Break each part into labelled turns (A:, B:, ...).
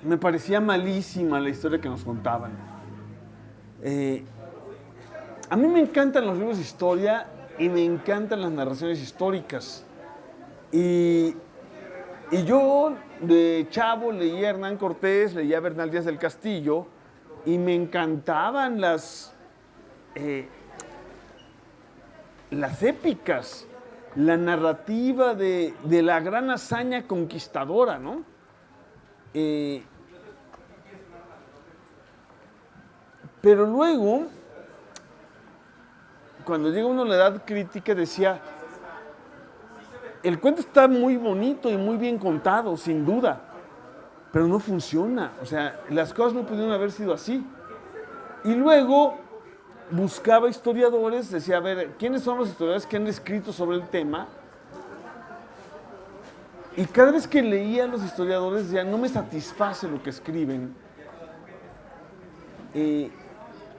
A: me parecía malísima la historia que nos contaban. A mí me encantan los libros de historia y me encantan las narraciones históricas. Y yo de chavo leía a Hernán Cortés, leía a Bernal Díaz del Castillo y me encantaban las épicas, la narrativa de la gran hazaña conquistadora, ¿no? Pero luego, cuando llega uno a la edad crítica, decía, el cuento está muy bonito y muy bien contado, sin duda, pero no funciona. O sea, las cosas no pudieron haber sido así. Y luego buscaba historiadores, decía, a ver, ¿quiénes son los historiadores que han escrito sobre el tema? Y cada vez que leía a los historiadores, decía, no me satisface lo que escriben. Y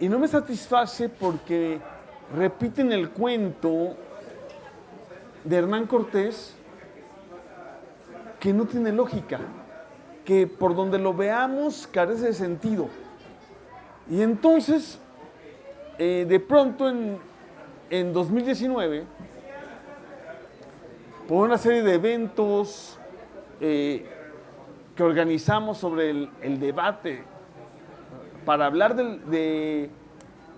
A: no me satisface porque repiten el cuento de Hernán Cortés que no tiene lógica, que por donde lo veamos carece de sentido. Y entonces, de pronto en 2019, por una serie de eventos que organizamos sobre el debate para hablar de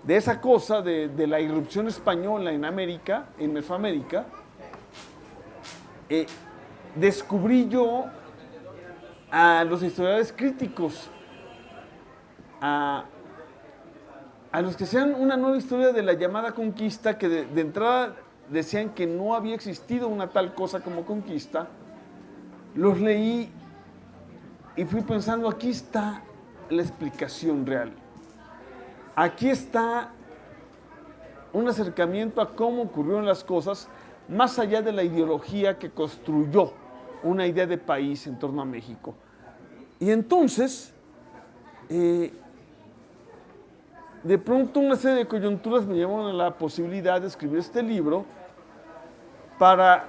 A: esa cosa, de la irrupción española en América, en Mesoamérica, descubrí yo a los historiadores críticos, a los que hacían una nueva historia de la llamada conquista, que de entrada decían que no había existido una tal cosa como conquista. Los leí y fui pensando, aquí está la explicación real. Aquí está un acercamiento a cómo ocurrieron las cosas, más allá de la ideología que construyó una idea de país en torno a México. Y entonces, de pronto una serie de coyunturas me llevaron a la posibilidad de escribir este libro para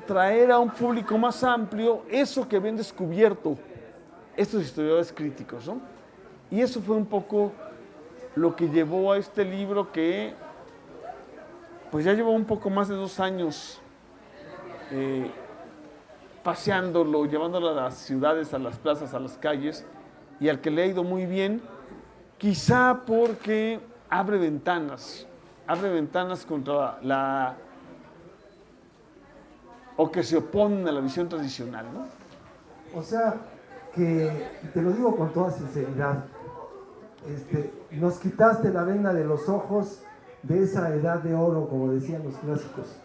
A: traer a un público más amplio eso que habían descubierto estos historiadores críticos, ¿no? Y eso fue un poco lo que llevó a este libro que pues ya llevo un poco más de 2 años paseándolo, llevándolo a las ciudades, a las plazas, a las calles, y al que le ha ido muy bien, quizá porque abre ventanas contra o que se oponen a la visión tradicional, ¿no?
B: O sea, que te lo digo con toda sinceridad, nos quitaste la venda de los ojos de esa edad de oro, como decían los clásicos.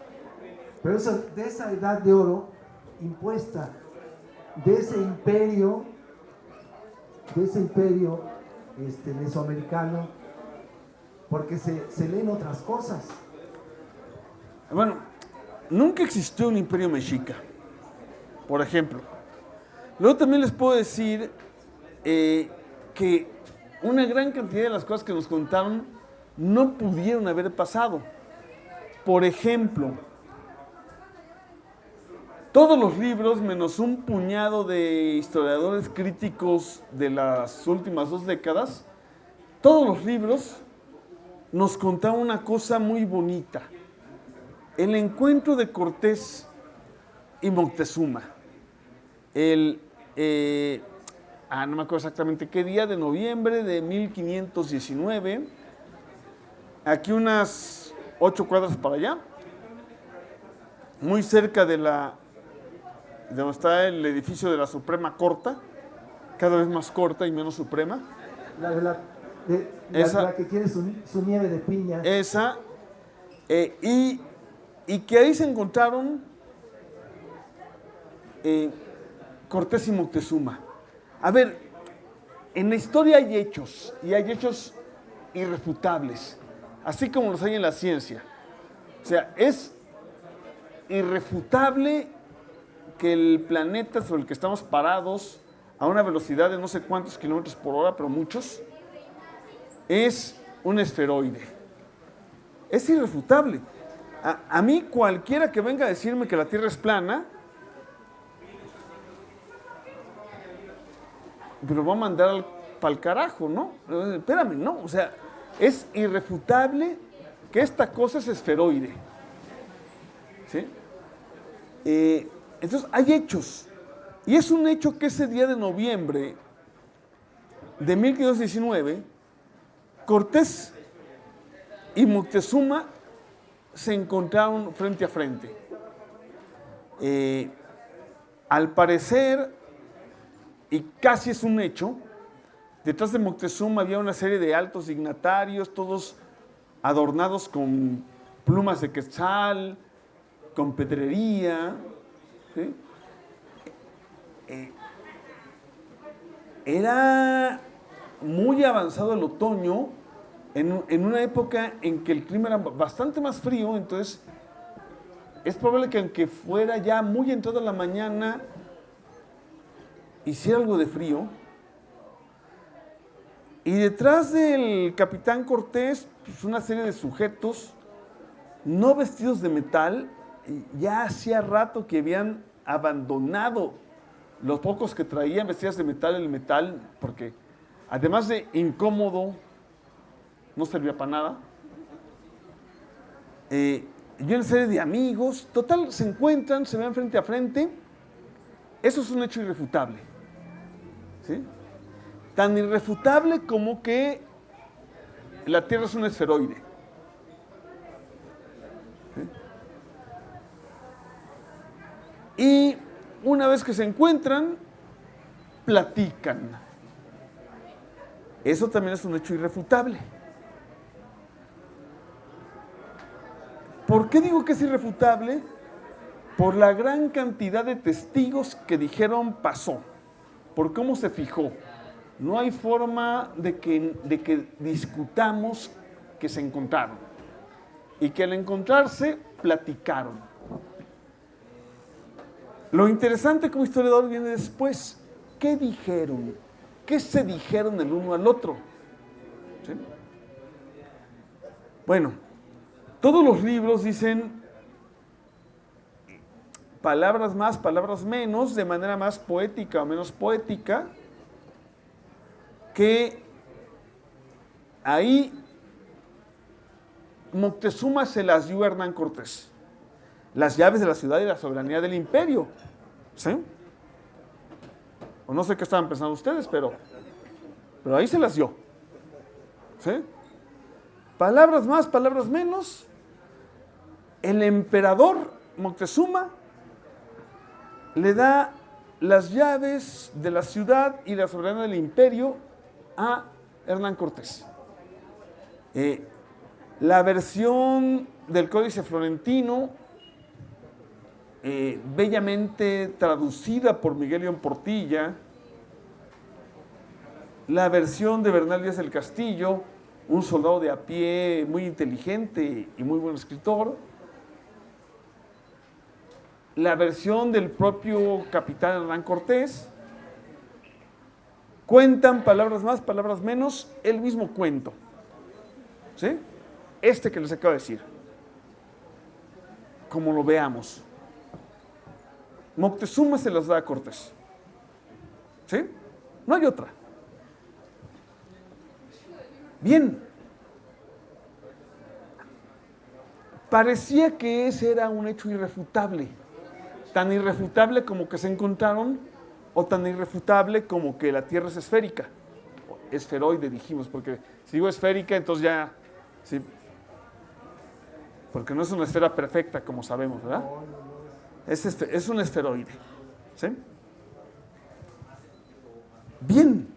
B: Pero de esa edad de oro impuesta, de ese imperio mesoamericano, porque se leen otras cosas.
A: Bueno, nunca existió un imperio mexica, por ejemplo. Luego también les puedo decir que una gran cantidad de las cosas que nos contaron no pudieron haber pasado. Por ejemplo, todos los libros, menos un puñado de historiadores críticos de las últimas 2 décadas, todos los libros nos contaron una cosa muy bonita. El encuentro de Cortés y Moctezuma. No me acuerdo exactamente qué día, de noviembre de 1519, aquí unas 8 cuadras para allá, muy cerca de donde está el edificio de la Suprema Corta, cada vez más corta y menos suprema.
B: La que tiene su nieve de piña.
A: Esa, y que ahí se encontraron Cortés y Moctezuma. A ver, en la historia hay hechos, y hay hechos irrefutables, así como los hay en la ciencia. O sea, es irrefutable que el planeta sobre el que estamos parados a una velocidad de no sé cuántos kilómetros por hora, pero muchos, es un esferoide. Es irrefutable. A mí cualquiera que venga a decirme que la Tierra es plana, pero va a mandar para el carajo, ¿no? Espérame, no, o sea, es irrefutable que esta cosa es esferoide. ¿Sí? Entonces, hay hechos. Y es un hecho que ese día de noviembre de 1519, Cortés y Moctezuma se encontraron frente a frente. Al parecer, y casi es un hecho, detrás de Moctezuma había una serie de altos dignatarios, todos adornados con plumas de quetzal, con pedrería. ¿Sí? Era muy avanzado el otoño, en una época en que el clima era bastante más frío, entonces es probable que aunque fuera ya muy entrada la mañana, hiciera algo de frío. Y detrás del capitán Cortés, pues una serie de sujetos, no vestidos de metal, ya hacía rato que habían abandonado los pocos que traían vestidos de metal, el metal, porque además de incómodo, no servía para nada. Y una serie de amigos, total, se encuentran, se ven frente a frente. Eso es un hecho irrefutable. ¿Sí? Tan irrefutable como que la Tierra es un esferoide. ¿Sí? Y una vez que se encuentran, platican. Eso también es un hecho irrefutable. ¿Por qué digo que es irrefutable? Por la gran cantidad de testigos que dijeron pasó, por cómo se fijó. No hay forma de que discutamos que se encontraron y que al encontrarse platicaron. Lo interesante como historiador viene después. ¿Qué dijeron? ¿Qué se dijeron el uno al otro? ¿Sí? Bueno, todos los libros dicen palabras más, palabras menos, de manera más poética o menos poética, que ahí Moctezuma se las dio a Hernán Cortés. Las llaves de la ciudad y la soberanía del imperio. ¿Sí? O no sé qué estaban pensando ustedes, pero ahí se las dio. ¿Sí? Palabras más, palabras menos. El emperador Moctezuma le da las llaves de la ciudad y la soberanía del imperio a Hernán Cortés. La versión del Códice Florentino, bellamente traducida por Miguel León Portilla, la versión de Bernal Díaz del Castillo, un soldado de a pie muy inteligente y muy buen escritor, la versión del propio capitán Hernán Cortés, cuentan palabras más, palabras menos, el mismo cuento. ¿Sí? Este que les acabo de decir. Como lo veamos. Moctezuma se las da a Cortés. ¿Sí? No hay otra. Bien. Parecía que ese era un hecho irrefutable. Tan irrefutable como que se encontraron, o tan irrefutable como que la Tierra es esférica. Esferoide dijimos, porque si digo esférica, entonces ya... ¿sí? Porque no es una esfera perfecta, como sabemos, ¿verdad? Es un esferoide. ¿Sí? Bien.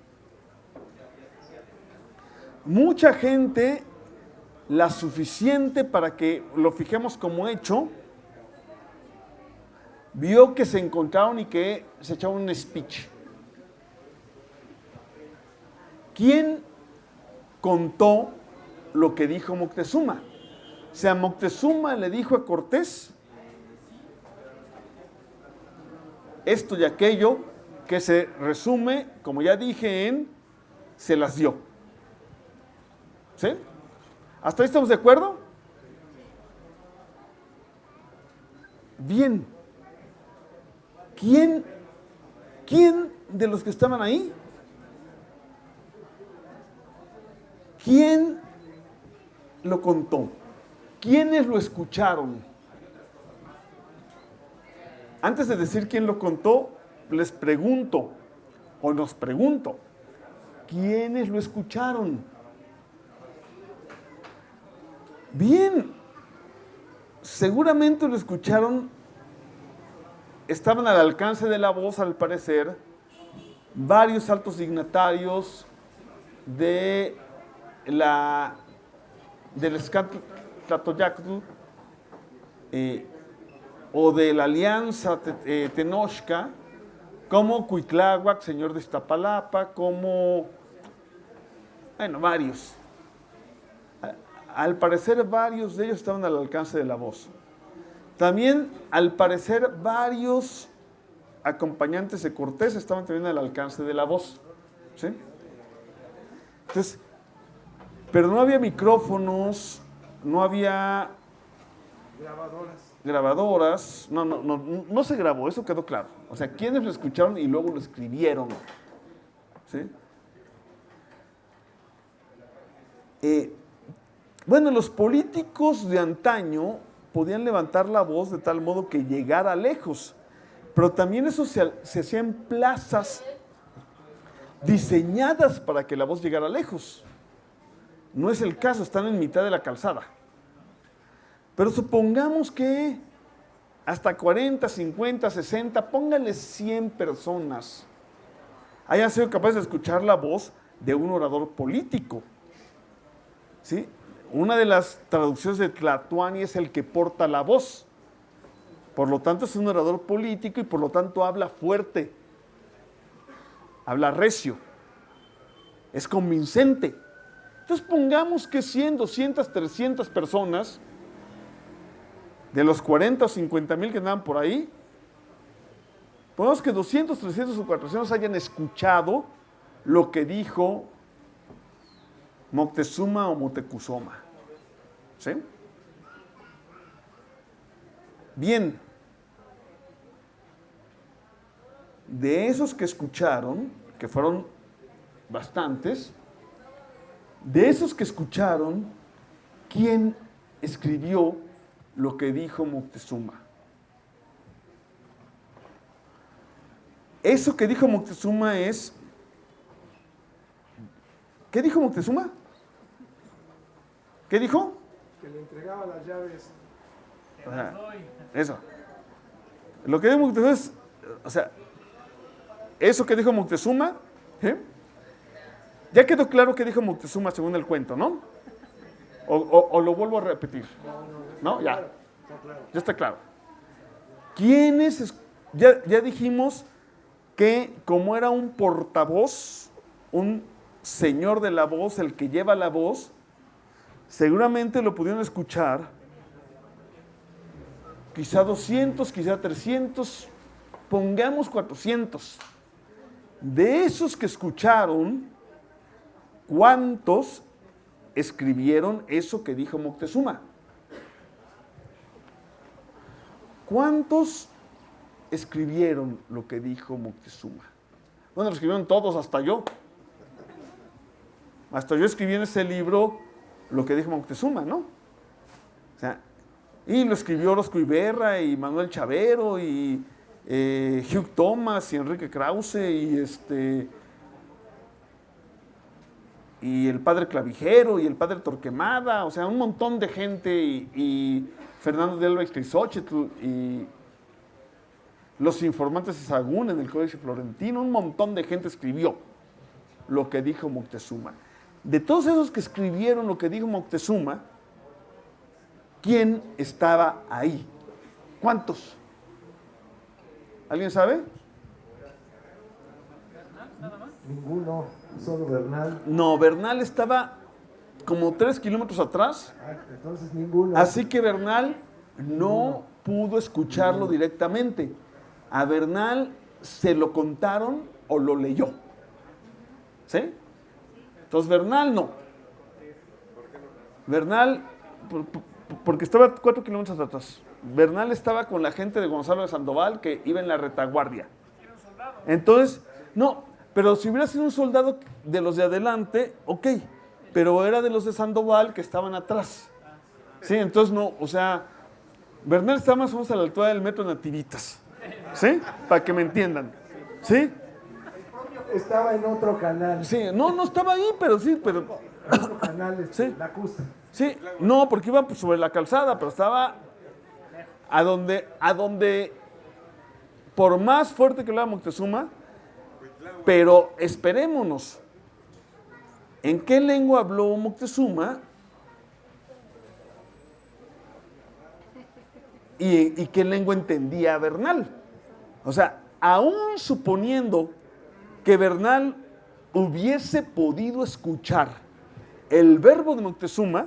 A: Mucha gente, la suficiente para que lo fijemos como hecho, vio que se encontraron y que se echaron un speech. ¿Quién contó lo que dijo Moctezuma? O sea, Moctezuma le dijo a Cortés esto y aquello, que se resume, como ya dije, en se las dio. ¿Sí? ¿Hasta ahí estamos de acuerdo? Bien. ¿Quién de los que estaban ahí ¿Quién lo contó? ¿Quiénes lo escucharon? Antes de decir quién lo contó, les pregunto, o nos pregunto, ¿quiénes lo escucharon? Bien, seguramente lo escucharon, estaban al alcance de la voz, al parecer, varios altos dignatarios del Tlatoyactl o de la Alianza Tenochca, como Cuitláhuac, señor de Iztapalapa, como, bueno, varios. Al parecer, varios de ellos estaban al alcance de la voz. También, al parecer, varios acompañantes de Cortés estaban también al alcance de la voz. ¿Sí? Entonces, pero no había micrófonos, no había grabadoras, no se grabó, eso quedó claro. O sea, quienes lo escucharon y luego lo escribieron. ¿Sí? Bueno, los políticos de antaño podían levantar la voz de tal modo que llegara lejos, pero también eso se hacía en plazas diseñadas para que la voz llegara lejos. No es el caso, están en mitad de la calzada. Pero supongamos que hasta 40, 50, 60, póngale 100 personas hayan sido capaces de escuchar la voz de un orador político. ¿Sí? Una de las traducciones de Tlatoani es el que porta la voz. Por lo tanto, es un orador político y por lo tanto habla fuerte, habla recio, es convincente. Entonces pongamos que 100, 200, 300 personas, de los 40 o 50 mil que andaban por ahí, pongamos que 200, 300 o 400 hayan escuchado lo que dijo Moctezuma o Motecuzoma. ¿Sí? Bien. De esos que escucharon, que fueron bastantes, de esos que escucharon, ¿quién escribió lo que dijo Moctezuma? Eso que dijo Moctezuma es... ¿Qué dijo Moctezuma? ¿Qué dijo?
B: Que le entregaba las llaves.
A: Eso. Lo que dijo Moctezuma es, o sea, eso que dijo Moctezuma, ¿eh? Ya quedó claro que dijo Moctezuma según el cuento, ¿no? O lo vuelvo a repetir. ¿No? Ya. Ya está claro. ¿Quiénes? Ya dijimos que como era un portavoz, un señor de la voz, el que lleva la voz, seguramente lo pudieron escuchar quizá 200, quizá 300, pongamos 400. De esos que escucharon, ¿cuántos escribieron eso que dijo Moctezuma? ¿Cuántos escribieron lo que dijo Moctezuma? Bueno, lo escribieron todos, hasta yo. Hasta yo escribí en ese libro lo que dijo Moctezuma, ¿no? O sea, y lo escribió Orozco Iberra y Manuel Chavero y Hugh Thomas y Enrique Krause y el padre Clavijero y el padre Torquemada, o sea, un montón de gente y Fernando de Alba Ixtlilxóchitl y los informantes de Sahagún en el Códice Florentino, un montón de gente escribió lo que dijo Moctezuma. De todos esos que escribieron lo que dijo Moctezuma, ¿quién estaba ahí? ¿Cuántos? ¿Alguien sabe?
B: Ninguno, solo Bernal.
A: No, Bernal estaba como 3 kilómetros atrás.
B: Entonces ninguno.
A: Así que Bernal no pudo escucharlo directamente. A Bernal se lo contaron o lo leyó. ¿Sí? Entonces Bernal no. Bernal, porque estaba 4 kilómetros atrás. Bernal estaba con la gente de Gonzalo de Sandoval que iba en la retaguardia. Entonces, no, pero si hubiera sido un soldado de los de adelante, ok. pero era de los de Sandoval que estaban atrás. Sí, entonces no, o sea, Bernal está más o menos a la altura del metro Nativitas. ¿Sí? Para que me entiendan. ¿Sí?
B: Estaba en otro canal.
A: Sí, no estaba ahí, pero sí, pero...
B: Otro canal,
A: Sí.
B: la Custa.
A: Sí, no, porque iba sobre la calzada, pero estaba a donde por más fuerte que lo haga Moctezuma, pero esperémonos, ¿en qué lengua habló Moctezuma? ¿Y qué lengua entendía Bernal? O sea, aún suponiendo que Bernal hubiese podido escuchar el verbo de Moctezuma,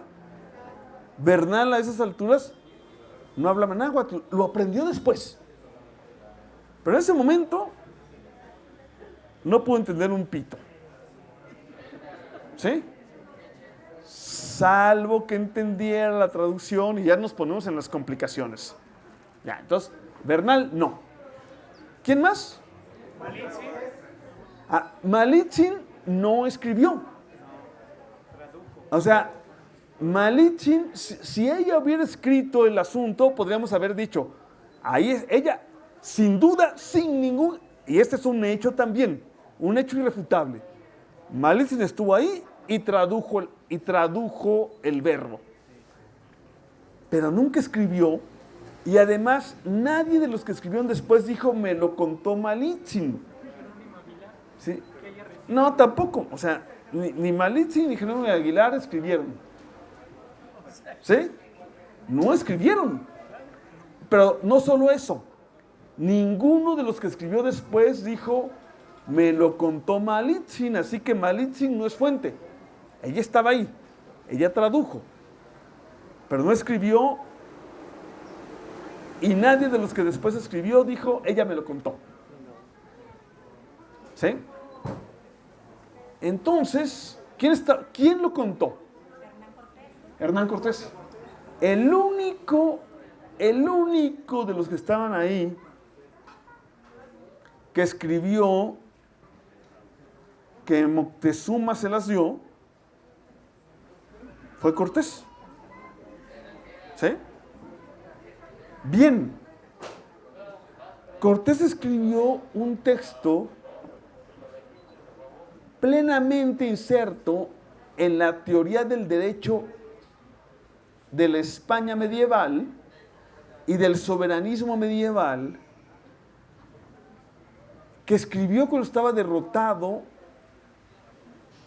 A: Bernal a esas alturas no hablaba náhuatl, lo aprendió después. Pero en ese momento no pudo entender un pito. ¿Sí? Salvo que entendiera la traducción y ya nos ponemos en las complicaciones. Ya, entonces, Bernal no. ¿Quién más? Malitzin no escribió. O sea, Malitzin, si ella hubiera escrito el asunto, podríamos haber dicho, ahí es, ella, sin duda, sin ningún, y este es un hecho también, un hecho irrefutable. Malitzin estuvo ahí y tradujo el verbo. Pero nunca escribió, y además nadie de los que escribieron después dijo, me lo contó Malitzin. ¿Sí? No, tampoco, o sea, ni Malitzin ni Jerónimo de Aguilar escribieron. ¿Sí? No escribieron. Pero no solo eso, ninguno de los que escribió después dijo, me lo contó Malitzin, así que Malitzin no es fuente. Ella estaba ahí, ella tradujo, pero no escribió, y nadie de los que después escribió dijo, ella me lo contó. ¿Sí? Entonces, ¿quién lo contó? Hernán Cortés. El único de los que estaban ahí que escribió que Moctezuma se las dio fue Cortés. ¿Sí? Bien. Cortés escribió un texto plenamente inserto en la teoría del derecho de la España medieval y del soberanismo medieval, que escribió cuando estaba derrotado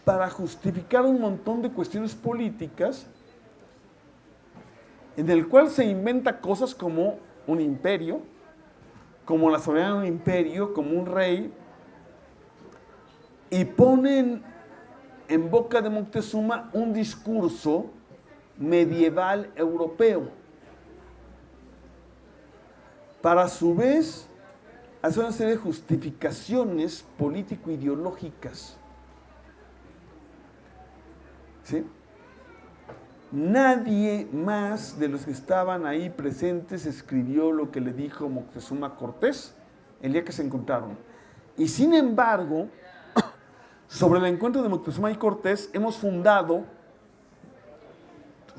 A: para justificar un montón de cuestiones políticas, en el cual se inventa cosas como un imperio, como la soberanía de un imperio, como un rey, y ponen en boca de Moctezuma un discurso medieval europeo, para a su vez hacer una serie de justificaciones político-ideológicas. ¿Sí? Nadie más de los que estaban ahí presentes escribió lo que le dijo Moctezuma a Cortés el día que se encontraron. Y sin embargo, sobre el encuentro de Moctezuma y Cortés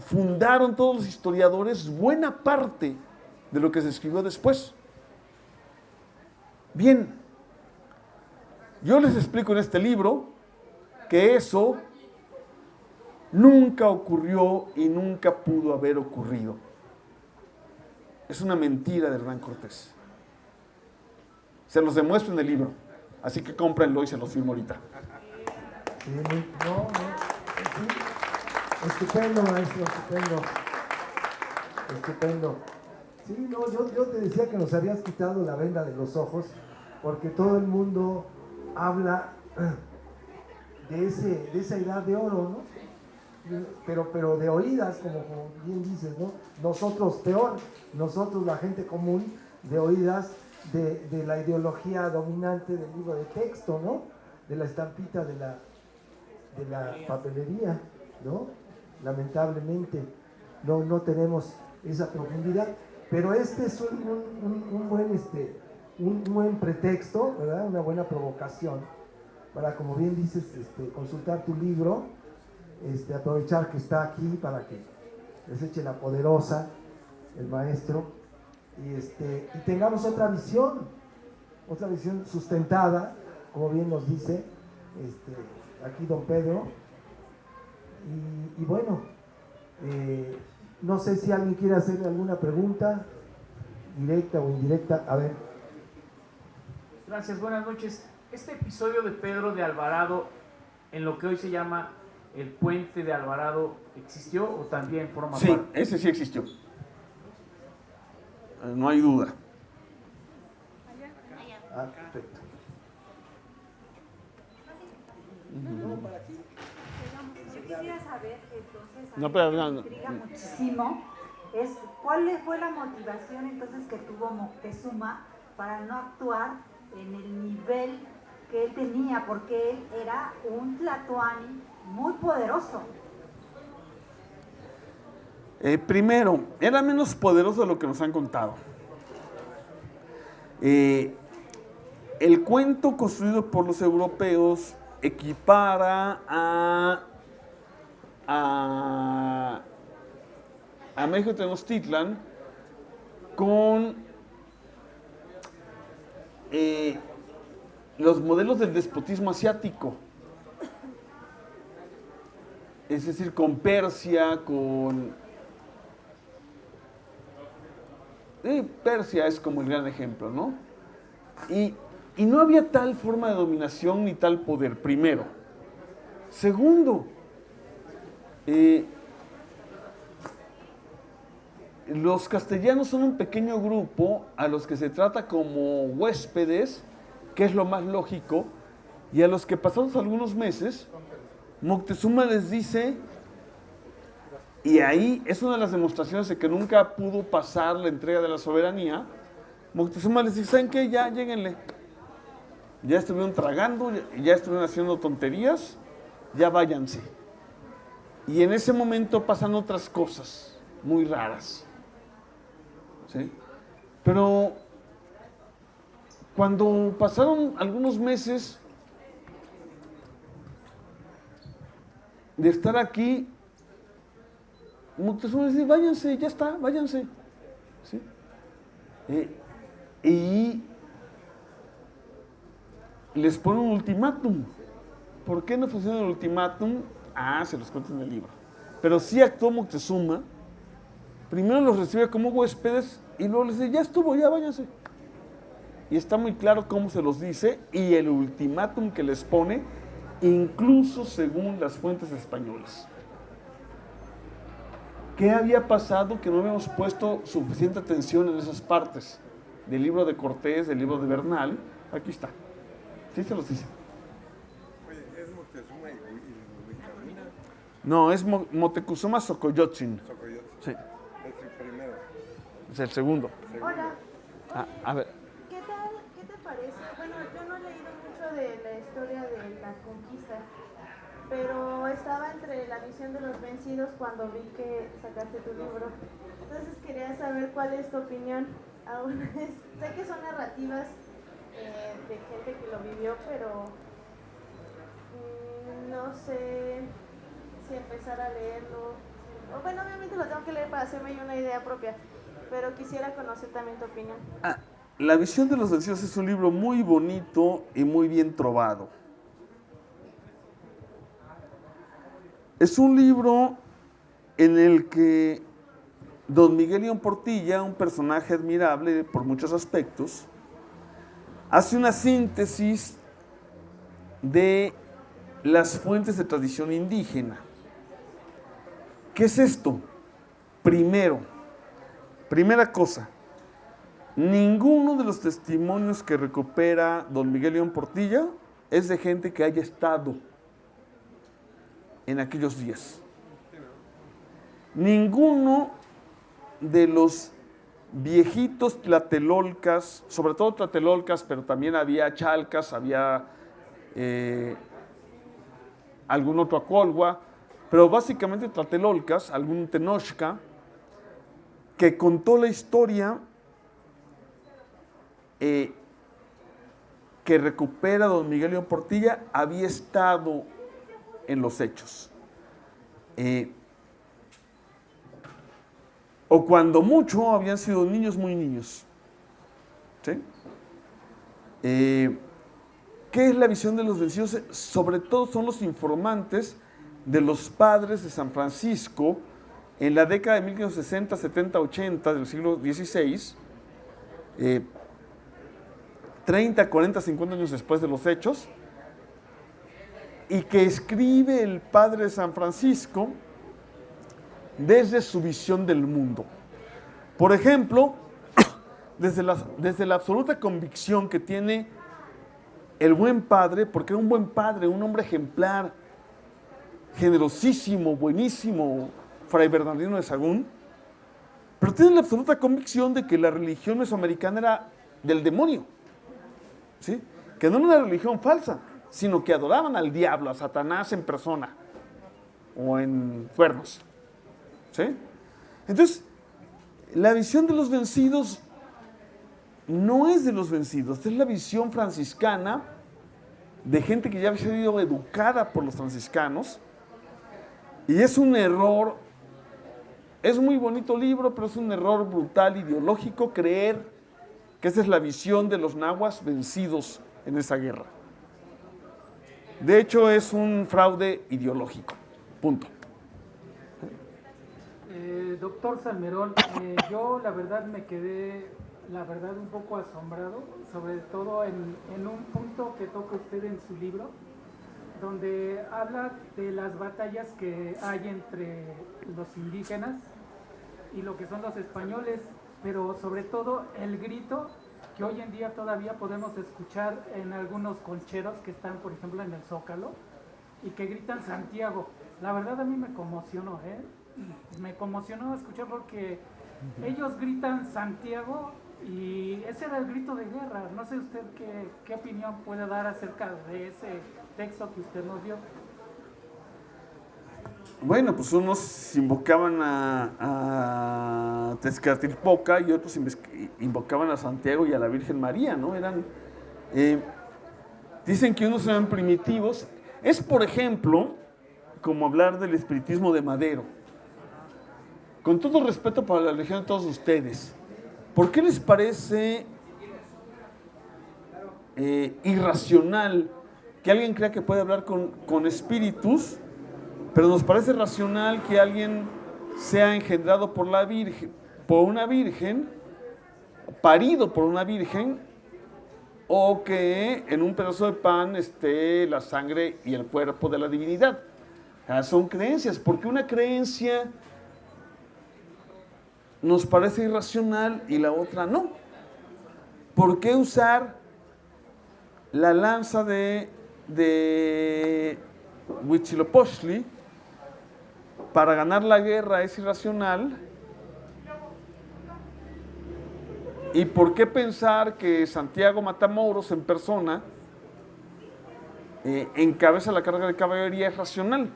A: fundaron todos los historiadores buena parte de lo que se escribió después. Bien, yo les explico en este libro que eso nunca ocurrió y nunca pudo haber ocurrido. Es una mentira de Hernán Cortés. Se los demuestro en el libro, así que cómprenlo y se los firmo ahorita.
B: Sí, estupendo, maestro, estupendo. Sí, no, yo te decía que nos habías quitado la venda de los ojos, porque todo el mundo habla de esa edad de oro, ¿no? Pero de oídas, como bien dices, ¿no? Nosotros peor, nosotros la gente común, de oídas de la ideología dominante del libro de texto, ¿no? De la estampita de la papelería, ¿no? Lamentablemente no tenemos esa profundidad, pero este es un buen pretexto, ¿verdad? Una buena provocación para, como bien dices, consultar tu libro aprovechar que está aquí para que les eche la poderosa el maestro y tengamos otra visión sustentada, como bien nos dice aquí don Pedro. Y bueno, no sé si alguien quiere hacerle alguna pregunta, directa o indirecta. A ver.
C: Gracias, buenas noches. Este episodio de Pedro de Alvarado, en lo que hoy se llama el Puente de Alvarado, ¿existió o también forma parte?
A: Sí, ese sí existió. No hay duda.
B: Ah, perfecto.
D: Yo quisiera saber, entonces,
A: No, pero
D: me
A: no.
D: intriga muchísimo, ¿cuál fue la motivación entonces que tuvo Moctezuma para no actuar en el nivel que él tenía? Porque él era un tlatoani muy poderoso.
A: Primero, era menos poderoso de lo que nos han contado. El cuento construido por los europeos equipara a México Tenochtitlan con los modelos del despotismo asiático. Es decir, con Persia, Persia es como el gran ejemplo, ¿no? Y no había tal forma de dominación ni tal poder, primero. Segundo, los castellanos son un pequeño grupo a los que se trata como huéspedes, que es lo más lógico, y a los que pasados algunos meses, Moctezuma les dice, y ahí es una de las demostraciones de que nunca pudo pasar la entrega de la soberanía. Moctezuma les dice, ¿saben qué? Ya, lléguenle. Ya estuvieron tragando, ya estuvieron haciendo tonterías, ya váyanse. Y en ese momento pasan otras cosas muy raras. ¿Sí? Pero cuando pasaron algunos meses de estar aquí, Moctezuma les dice, váyanse, ya está, váyanse. ¿Sí? Y les pone un ultimátum. ¿Por qué no funciona el ultimátum? Se los cuento en el libro. Pero sí actuó Moctezuma. Primero los recibe como huéspedes y luego les dice, ya estuvo, ya váyanse. Y está muy claro cómo se los dice y el ultimátum que les pone, incluso según las fuentes españolas. ¿Qué había pasado que no habíamos puesto suficiente atención en esas partes? Del libro de Cortés, del libro de Bernal, aquí está. Sí se los dice.
E: Oye, ¿es Moctezuma y Huicamina?
A: No, es Moctezuma Xocoyotzin.
E: Xocoyotzin.
A: Sí,
E: Es el primero.
A: es el segundo.
F: Hola,
A: A ver,
F: ¿qué tal? ¿Qué te parece? Bueno, yo no he leído mucho de la historia de la conquista, pero estaba entre la visión de los vencidos cuando vi que sacaste tu libro. Entonces quería saber cuál es tu opinión. Aún sé que son narrativas de gente que lo vivió, pero no sé si empezar a leerlo. Bueno, obviamente lo tengo que leer para hacerme yo una idea propia, pero quisiera conocer también tu opinión.
A: La visión de los vencidos es un libro muy bonito y muy bien trovado. Es un libro en el que don Miguel León Portilla, un personaje admirable por muchos aspectos, hace una síntesis de las fuentes de tradición indígena. ¿Qué es esto? Primera cosa, ninguno de los testimonios que recupera don Miguel León Portilla es de gente que haya estado en aquellos días. Ninguno de los viejitos tlatelolcas, sobre todo tlatelolcas, pero también había chalcas, había algún otro acolhua, pero básicamente tlatelolcas, algún tenochca, que contó la historia que recupera don Miguel León Portilla, había estado en los hechos. o cuando mucho habían sido niños muy niños. ¿Sí? ¿Qué es la visión de los vencidos? Sobre todo son los informantes de los padres de San Francisco en la década de 1560, 70, 80 del siglo XVI, 30, 40, 50 años después de los hechos, y que escribe el padre de San Francisco desde su visión del mundo. Por ejemplo, desde la absoluta convicción que tiene el buen padre, porque era un buen padre, un hombre ejemplar, generosísimo, buenísimo, Fray Bernardino de Sahagún, pero tiene la absoluta convicción de que la religión mesoamericana era del demonio, ¿sí? Que no era una religión falsa, sino que adoraban al diablo, a Satanás en persona, o en cuernos, ¿sí? Entonces, la visión de los vencidos no es de los vencidos, es la visión franciscana de gente que ya había sido educada por los franciscanos, y es un error, es muy bonito libro, pero es un error brutal, ideológico, creer que esa es la visión de los nahuas vencidos en esa guerra. De hecho, es un fraude ideológico, punto.
G: Doctor Salmerón, yo la verdad me quedé un poco asombrado, sobre todo en un punto que toca usted en su libro, donde habla de las batallas que hay entre los indígenas y lo que son los españoles, pero sobre todo el grito que hoy en día todavía podemos escuchar en algunos concheros que están, por ejemplo, en el Zócalo, y que gritan Santiago. La verdad a mí me conmocionó, me conmocionó escuchar porque ellos gritan Santiago y ese era el grito de guerra. No sé usted qué opinión puede dar acerca de ese texto que usted nos dio.
A: Bueno, pues unos invocaban a Tezcatlipoca y otros invocaban a Santiago y a la Virgen María, ¿no? Dicen que unos eran primitivos. Es, por ejemplo, como hablar del espiritismo de Madero. Con todo respeto para la religión de todos ustedes, ¿por qué les parece irracional que alguien crea que puede hablar con espíritus, pero nos parece racional que alguien sea engendrado por la Virgen, por una virgen, parido por una virgen, o que en un pedazo de pan esté la sangre y el cuerpo de la divinidad? Son creencias. ¿Por qué una creencia nos parece irracional y la otra no? ¿Por qué usar la lanza de Huitzilopochtli para ganar la guerra es irracional? ¿Y por qué pensar que Santiago Matamoros en persona encabeza la carga de caballería es racional?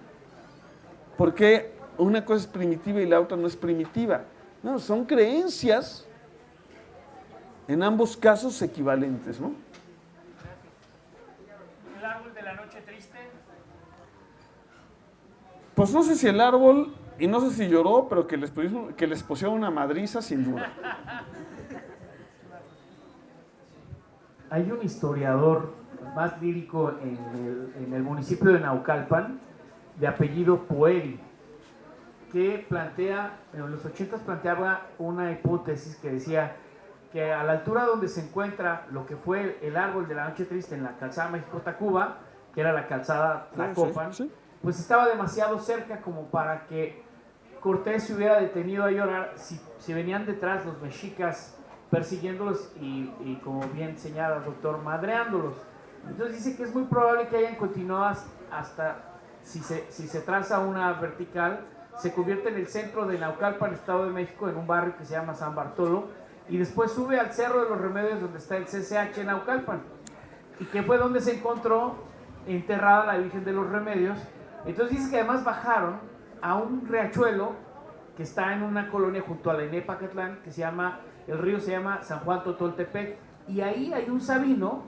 A: ¿Por qué una cosa es primitiva y la otra no es primitiva? No, son creencias en ambos casos equivalentes, ¿no?
C: ¿El árbol de la noche triste?
A: Pues no sé si el árbol, y no sé si lloró, pero que les pusieron una madriza sin duda.
C: Hay un historiador más lírico en el municipio de Naucalpan, de apellido Pueri, que en los 80 planteaba una hipótesis que decía que a la altura donde se encuentra lo que fue el árbol de la noche triste en la calzada México-Tacuba, que era la calzada Tlacopan, pues estaba demasiado cerca como para que Cortés se hubiera detenido a llorar si venían detrás los mexicas persiguiéndolos y como bien señala el doctor, madreándolos. Entonces dice que es muy probable que hayan continuado hasta, si se traza una vertical, se convierte en el centro de Naucalpan, Estado de México, en un barrio que se llama San Bartolo, y después sube al Cerro de los Remedios, donde está el CCH en Naucalpan, y que fue donde se encontró enterrada la Virgen de los Remedios. Entonces dice que además bajaron a un riachuelo que está en una colonia junto a la Enepacatlán, el río se llama San Juan Totoltepec, y ahí hay un sabino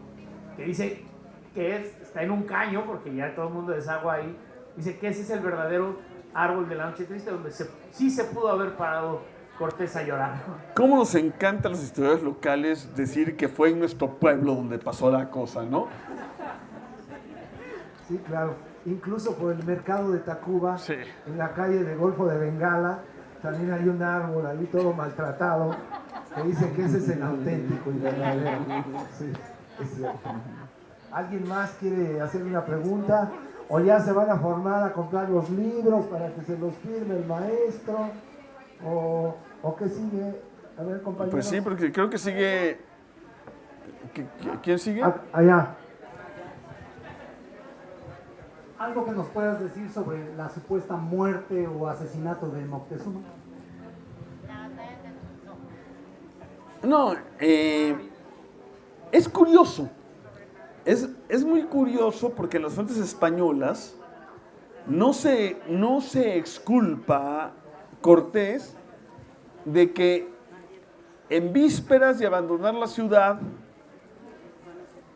C: que dice que está en un caño, porque ya todo el mundo desagua ahí, dice que ese es el verdadero Árbol de la Noche Triste, donde sí se pudo haber parado Cortés a llorar.
A: ¿Cómo nos encanta a los historiadores locales decir que fue en nuestro pueblo donde pasó la cosa, ¿no?
B: Sí, claro. Incluso por el mercado de Tacuba,
A: Sí.
B: en la calle de Golfo de Bengala, también hay un árbol ahí todo maltratado que dice que ese es el auténtico y verdadero. Sí, es cierto. ¿Alguien más quiere hacer una pregunta? ¿O ya se van a formar a comprar los libros para que se los firme el maestro? ¿O qué sigue? A ver, compañeros.
A: Pues sí, porque creo que sigue... ¿Quién sigue?
B: Allá.
H: ¿Algo que nos puedas decir sobre la supuesta muerte o asesinato de Moctezuma?
A: No, es curioso. Es muy curioso porque en las fuentes españolas no se exculpa Cortés de que en vísperas de abandonar la ciudad,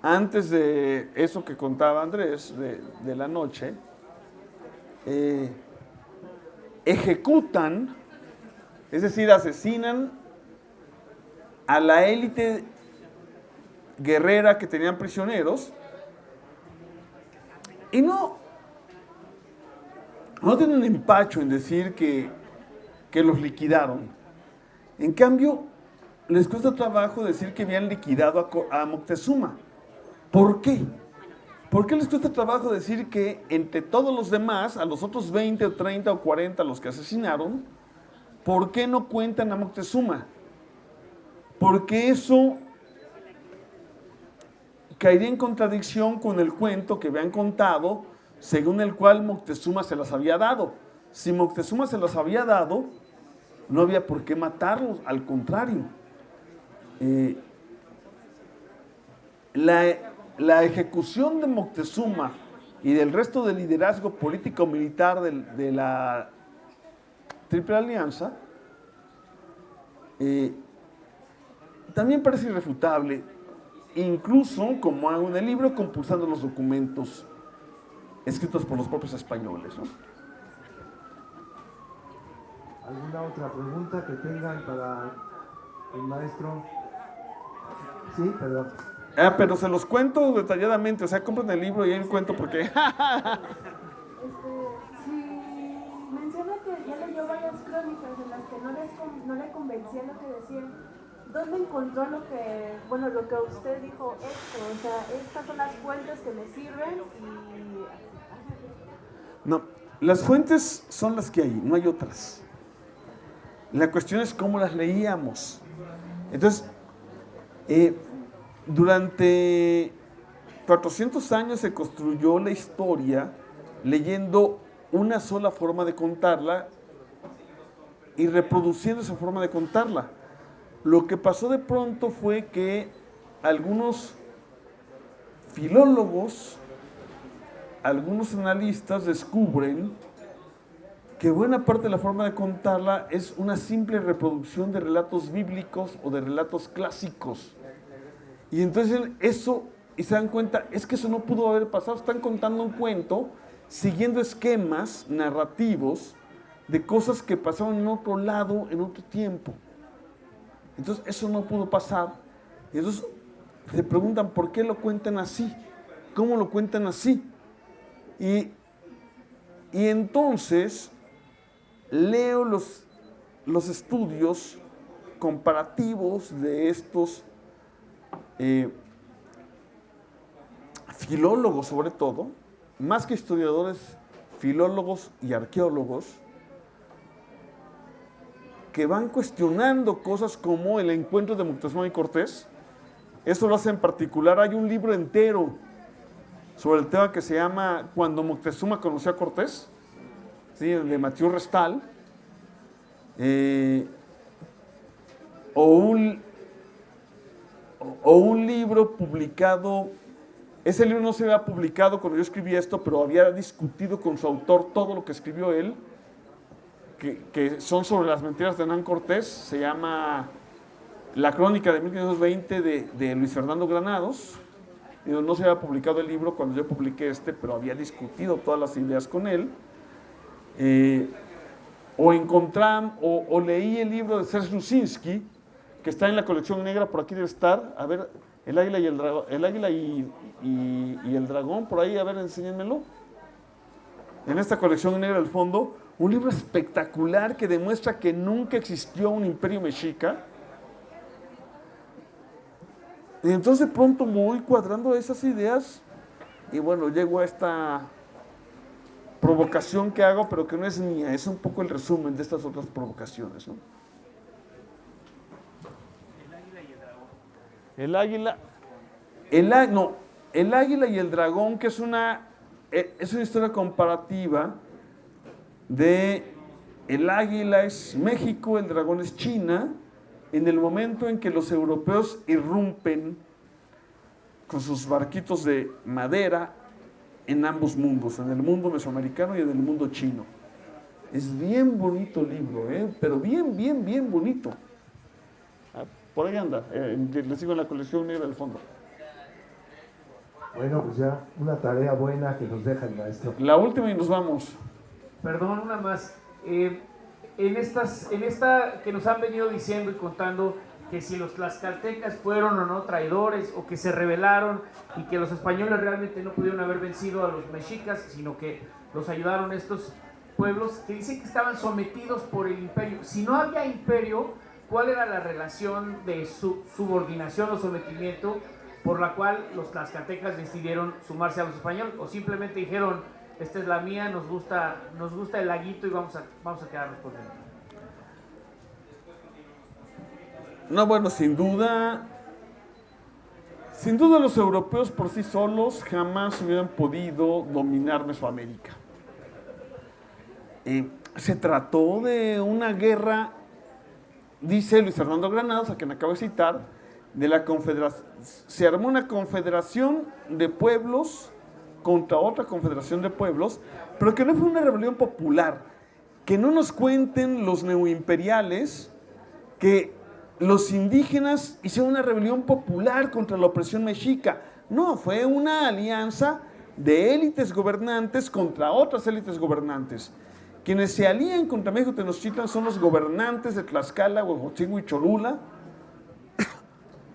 A: antes de eso que contaba Andrés, de la noche, ejecutan, es decir, asesinan a la élite guerrera que tenían prisioneros y no tienen empacho en decir que los liquidaron. En cambio, les cuesta trabajo decir que habían liquidado a Moctezuma. ¿Por qué? ¿Por qué les cuesta trabajo decir que entre todos los demás, a los otros 20 o 30 o 40 los que asesinaron, ¿por qué no cuentan a Moctezuma? Porque eso caería en contradicción con el cuento que habían contado, según el cual Moctezuma se las había dado. Si Moctezuma se las había dado, no había por qué matarlos, al contrario. La ejecución de Moctezuma y del resto del liderazgo político-militar de la Triple Alianza también parece irrefutable, incluso, como hago en el libro, compulsando los documentos escritos por los propios españoles, ¿no?
B: ¿Alguna otra pregunta que tengan para el maestro? Sí, perdón.
A: Pero se los cuento detalladamente, o sea, compren el libro y ahí cuento porque...
F: Si menciona que ya leyó varias crónicas en las que no le convencía lo que decían, ¿dónde encontró lo que usted dijo esto? O sea, estas son las fuentes que le sirven y...
A: No, las fuentes son las que hay, no hay otras. La cuestión es cómo las leíamos. Entonces, durante 400 años se construyó la historia leyendo una sola forma de contarla y reproduciendo esa forma de contarla. Lo que pasó de pronto fue que algunos filólogos, algunos analistas descubren que buena parte de la forma de contarla es una simple reproducción de relatos bíblicos o de relatos clásicos. Y entonces y se dan cuenta, es que eso no pudo haber pasado, están contando un cuento siguiendo esquemas narrativos de cosas que pasaron en otro lado, en otro tiempo. Entonces eso no pudo pasar. Y entonces se preguntan, ¿por qué lo cuentan así? ¿Cómo lo cuentan así? Y entonces leo los estudios comparativos de estos filólogos, sobre todo, más que historiadores, filólogos y arqueólogos, que van cuestionando cosas como el encuentro de Moctezuma y Cortés. Eso lo hace en particular, hay un libro entero sobre el tema que se llama Cuando Moctezuma conoció a Cortés, ¿sí? De Mathieu Restal, o un libro publicado, ese libro no se había publicado cuando yo escribí esto, pero había discutido con su autor todo lo que escribió él, que son sobre las mentiras de Hernán Cortés, se llama La Crónica de 1520 de Luis Fernando Granados. No se había publicado el libro cuando yo publiqué pero había discutido todas las ideas con él. o leí el libro de Serge Lusinski, que está en la colección negra, por aquí debe estar, a ver, el águila y el dragón, por ahí, a ver, enséñenmelo. En esta colección negra del fondo, un libro espectacular que demuestra que nunca existió un imperio mexica. Y entonces de pronto voy cuadrando esas ideas y bueno, llego a esta provocación que hago, pero que no es mía, es un poco el resumen de estas otras provocaciones, ¿no? El águila y el dragón, que es una historia comparativa de el águila es México, el dragón es China, en el momento en que los europeos irrumpen con sus barquitos de madera en ambos mundos, en el mundo mesoamericano y en el mundo chino. Es bien bonito el libro, pero bien bonito. Por ahí anda, les digo en la colección negra del fondo.
B: Bueno, pues ya una tarea buena que nos deja el maestro.
A: La última y nos vamos.
C: Perdón, una más. En esta que nos han venido diciendo y contando que si los tlaxcaltecas fueron o no traidores, o que se rebelaron y que los españoles realmente no pudieron haber vencido a los mexicas, sino que los ayudaron estos pueblos, que dicen que estaban sometidos por el imperio. Si no había imperio, ¿cuál era la relación de subordinación o sometimiento por la cual los tlaxcaltecas decidieron sumarse a los españoles? ¿O simplemente dijeron, esta es la mía, nos gusta el laguito y vamos a quedarnos con él?
A: No, bueno, sin duda los europeos por sí solos jamás hubieran podido dominar Mesoamérica. Se trató de una guerra, dice Luis Fernando Granados, a quien acabo de citar, de la confederación. Se armó una confederación de pueblos contra otra confederación de pueblos, pero que no fue una rebelión popular. Que no nos cuenten los neoimperiales que los indígenas hicieron una rebelión popular contra la opresión mexica. No, fue una alianza de élites gobernantes contra otras élites gobernantes. Quienes se alían contra México Tenochtitlan son los gobernantes de Tlaxcala, Huejotzingo y Cholula,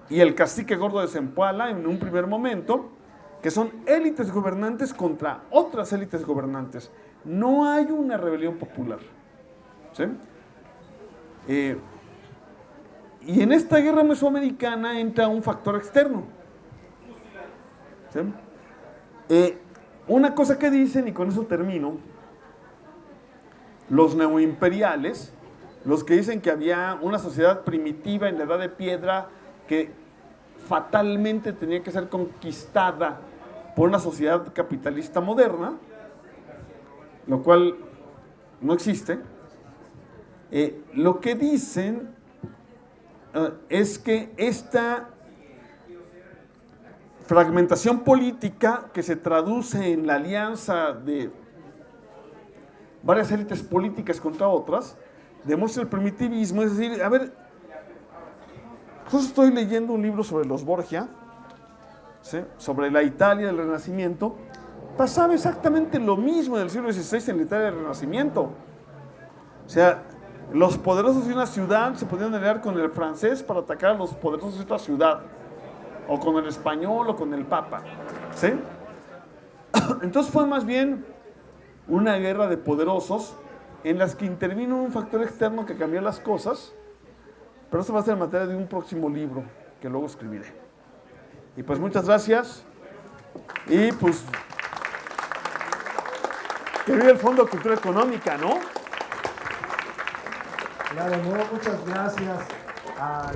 A: y el cacique gordo de Zempoala en un primer momento, que son élites gobernantes contra otras élites gobernantes. No hay una rebelión popular. ¿Sí? Y en esta guerra mesoamericana entra un factor externo. ¿Sí? Una cosa que dicen, y con eso termino, los neoimperiales, los que dicen que había una sociedad primitiva en la edad de piedra que fatalmente tenía que ser conquistada por una sociedad capitalista moderna, lo cual no existe. Lo que dicen es que esta fragmentación política que se traduce en la alianza de varias élites políticas contra otras, demuestra el primitivismo. Es decir, a ver, justo estoy leyendo un libro sobre los Borgia, ¿sí?, sobre la Italia del Renacimiento. Pasaba exactamente lo mismo en el siglo XVI en la Italia del Renacimiento. O sea, los poderosos de una ciudad se podían aliar con el francés para atacar a los poderosos de otra ciudad, o con el español, o con el papa, ¿sí? Entonces fue más bien una guerra de poderosos en las que intervino un factor externo que cambió las cosas, pero eso va a ser materia de un próximo libro que luego escribiré. Y pues muchas gracias, y pues que vive el Fondo de Cultura Económica, ¿no?
B: Claro, no, muchas gracias a